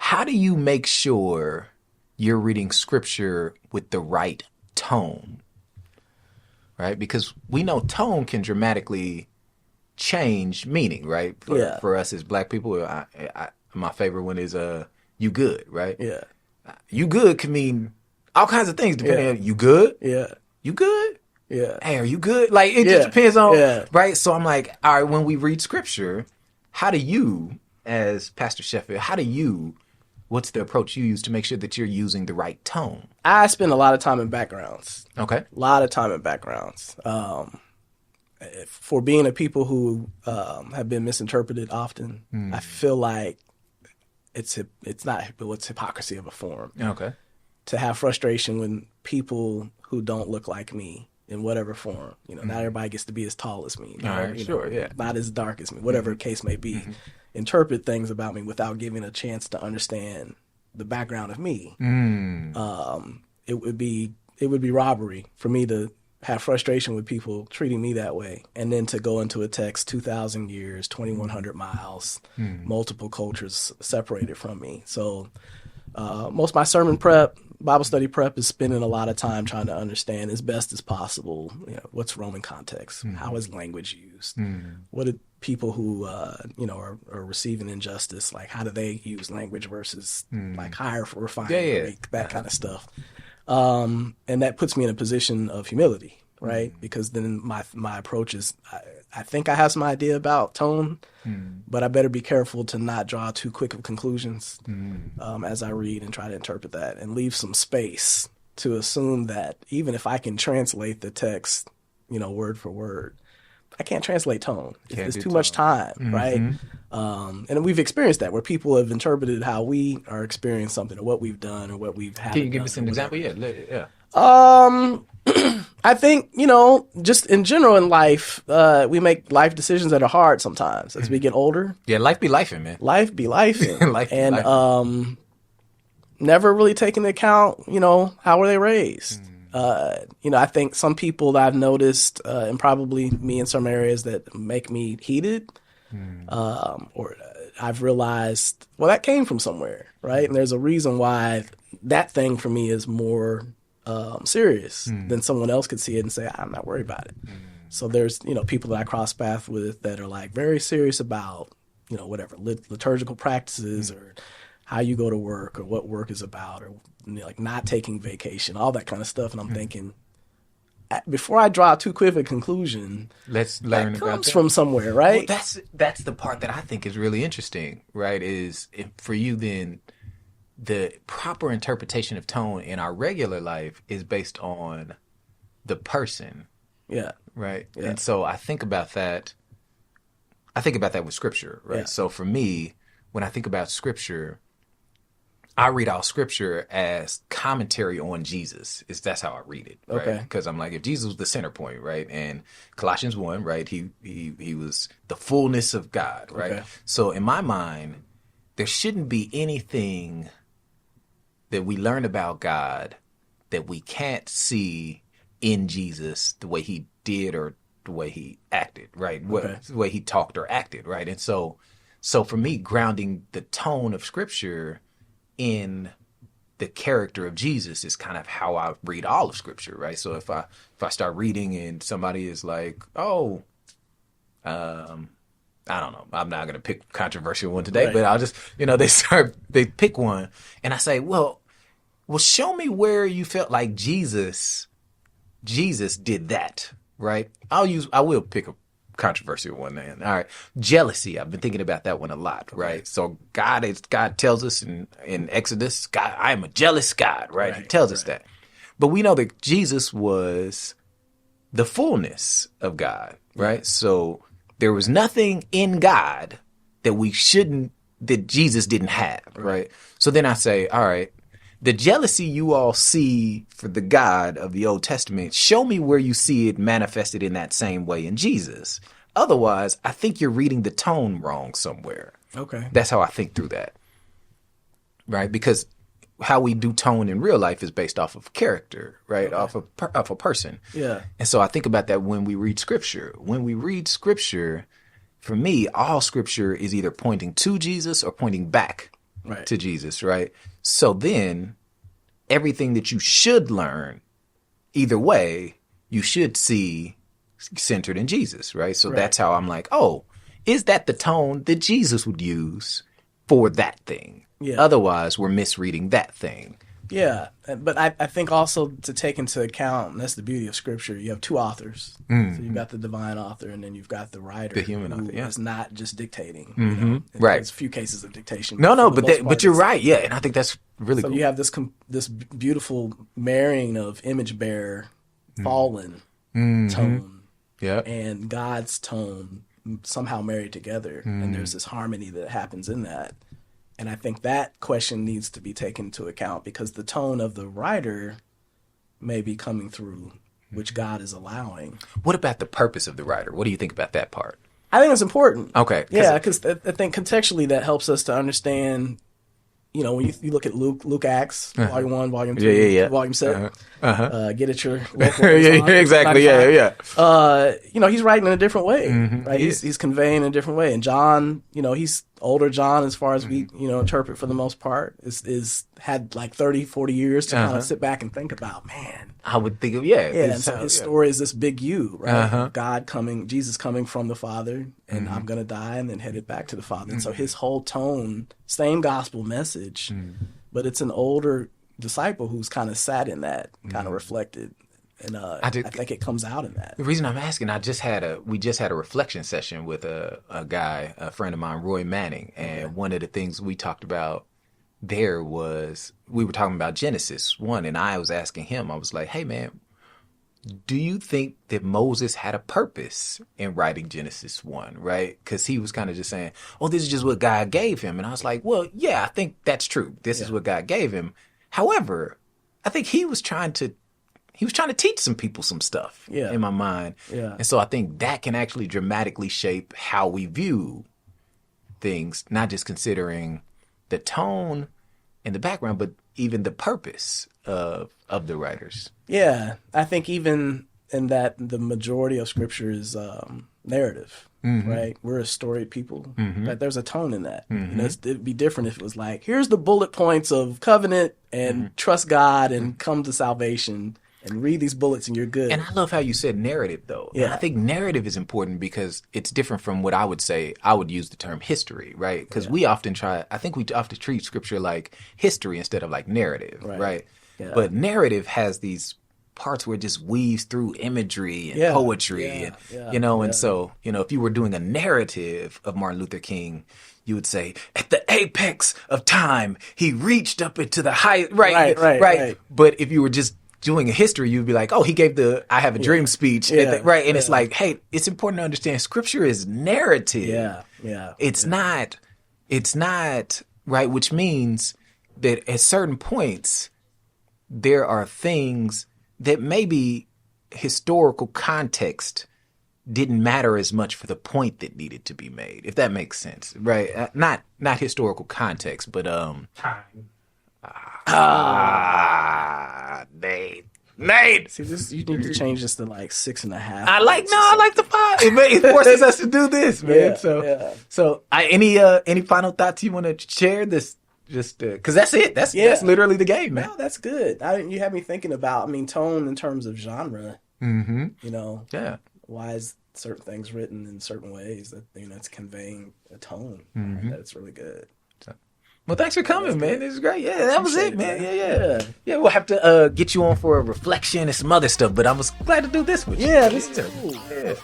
How do you make sure you're reading scripture with the right tone? Right? Because we know tone can dramatically change meaning, right? For us as black people, my favorite one is you good, right? Yeah. You good can mean all kinds of things depending on you good? Yeah. You good? Yeah. Hey, are you good? Like, it just depends on, right? So I'm like, all right, when we read scripture, how do you, as Pastor Sheffield, what's the approach you use to make sure that you're using the right tone? I spend a lot of time in backgrounds. Okay. A lot of time in backgrounds. For being a people who have been misinterpreted often, I feel like it's hypocrisy of a form. Okay. To have frustration when people who don't look like me in whatever form, not everybody gets to be as tall as me, not as dark as me, whatever the case may be, interpret things about me without giving a chance to understand the background of me. It would be robbery for me to have frustration with people treating me that way, and then to go into a text 2,000 years, 2,100 miles, multiple cultures separated from me. So most of my sermon prep, Bible study prep, is spending a lot of time trying to understand as best as possible, what's Roman context, how is language used, what did people who are receiving injustice, like how do they use language versus like higher refined Greek, that kind of stuff. And that puts me in a position of humility, right? Because then my approach is, I think I have some idea about tone, but I better be careful to not draw too quick of conclusions as I read and try to interpret that, and leave some space to assume that even if I can translate the text, word for word, I can't translate tone. It's too much time, right? And we've experienced that, where people have interpreted how we are experiencing something, or what we've done, or what we've had. Can you give us an example? Yeah. I think, just in general in life, we make life decisions that are hard sometimes as we get older. Yeah, life be lifing, man. Life be lifing. Never really taking into account, how were they raised? I think some people that I've noticed, and probably me in some areas, that make me heated, or I've realized, well, that came from somewhere, right? And there's a reason why that thing for me is more serious than someone else could see it and say, I'm not worried about it. So there's, people that I cross paths with that are like very serious about, whatever, liturgical practices, or how you go to work, or what work is about, or like not taking vacation, all that kind of stuff. And I'm thinking, before I draw too quick a conclusion, let's learn that about comes that from somewhere, right? Well, that's the part that I think is really interesting, right? Is for you then, the proper interpretation of tone in our regular life is based on the person. Yeah. Right. Yeah. And so I think about that with scripture, right? Yeah. So for me, when I think about scripture, I read all scripture as commentary on Jesus. That's how I read it, right? Okay. Because I'm like, if Jesus was the center point, right? And Colossians 1, right? He was the fullness of God, right? Okay. So in my mind, there shouldn't be anything that we learn about God that we can't see in Jesus, the way he did or the way he acted, right? Okay. The way he talked or acted, right? And so for me, grounding the tone of scripture in the character of Jesus is kind of how I read all of scripture, right? So if I start reading and somebody is like, I don't know, I'm not going to pick a controversial one today, Right. but I'll just, they pick one, and I say, well, show me where you felt like Jesus did that, right? I will pick a controversial one then. All right. Jealousy. I've been thinking about that one a lot, right? So God tells us in Exodus, God, I am a jealous God, right? He tells us that. But we know that Jesus was the fullness of God, right? So there was nothing in God that Jesus didn't have, right? So then I say, all right, the jealousy you all see for the God of the Old Testament, show me where you see it manifested in that same way in Jesus. Otherwise, I think you're reading the tone wrong somewhere. Okay. That's how I think through that. Right? Because how we do tone in real life is based off of character, right? Okay. Off a person. Yeah. And so I think about that when we read scripture. When we read scripture, for me, all scripture is either pointing to Jesus or pointing back to Jesus, right? So then everything that you should learn, either way, you should see centered in Jesus, right? So that's how I'm like, oh, is that the tone that Jesus would use for that thing? Yeah. Otherwise, we're misreading that thing. Yeah, but I think also to take into account, and that's the beauty of Scripture, you have two authors. Mm-hmm. So you've got the divine author, and then you've got the writer, the human author, is not just dictating. Mm-hmm. You know? Right. There's a few cases of dictation. But you're right. Yeah, and I think that's really cool. So you have this beautiful marrying of image bearer, fallen tone, and God's tone somehow married together, and there's this harmony that happens in that. And I think that question needs to be taken into account because the tone of the writer may be coming through, which God is allowing. What about the purpose of the writer? What do you think about that part? I think it's important. Okay. Yeah, because I think contextually that helps us to understand, you know, when you look at Luke Acts, Volume 1, Volume 2, Volume 7, get at your local exactly, you know, he's writing in a different way, right? He's conveying in a different way. And John, you know, he's older John as far as we, you know, interpret for the most part, is had like 30, 40 years to kind of sit back and think about, man. I would think of, and so his story is this big U, right? Jesus coming from the Father, and I'm going to die, and then headed back to the Father. And so his whole tone, same gospel message, but it's an older disciple who's kind of sat in that, kind of reflected. And I think it comes out in that. The reason I'm asking, we just had a reflection session with a guy, a friend of mine, Roy Manning, and one of the things we talked about there was we were talking about Genesis 1, and I was asking him, I was like, hey man, do you think that Moses had a purpose in writing Genesis 1, right? Because he was kind of just saying, oh, this is just what God gave him. And I was like, well, yeah, I think that's true. This is what God gave him. However, I think he was trying to teach some people some stuff in my mind. Yeah. And so I think that can actually dramatically shape how we view things, not just considering the tone and the background, but even the purpose of the writers. Yeah. I think even in that the majority of Scripture is narrative, right? We're a storied people. But there's a tone in that. You know, it'd be different if it was like, here's the bullet points of covenant and trust God and come to salvation. And read these bullets and you're good. And I love how you said narrative, though. Yeah. And I think narrative is important because it's different from what I would say. I would use the term history, right? Because we often treat Scripture like history instead of like narrative, right? Yeah. But narrative has these parts where it just weaves through imagery and poetry, and so, you know, if you were doing a narrative of Martin Luther King, you would say, at the apex of time, he reached up into the height, right. But if you were just doing a history, you'd be like, oh, he gave the I Have a Dream speech, right? And it's like, hey, it's important to understand Scripture is narrative. It's not, right? Which means that at certain points, there are things that maybe historical context didn't matter as much for the point that needed to be made, if that makes sense, right? Not historical context, but time. Nate. See, you need to change this to like 6.5. I like the 5. It forces us to do this, man. So any final thoughts you want to share? This just because that's it. That's literally the game, man. No, that's good. You have me thinking about. I mean, tone in terms of genre. You know. Yeah. Why is certain things written in certain ways that it's conveying a tone that's really good. Well, thanks for coming, man. This is great. Yeah, that was it, man. Yeah, we'll have to get you on for a reflection and some other stuff, but I was glad to do this with you. Yeah, this is cool. Yeah.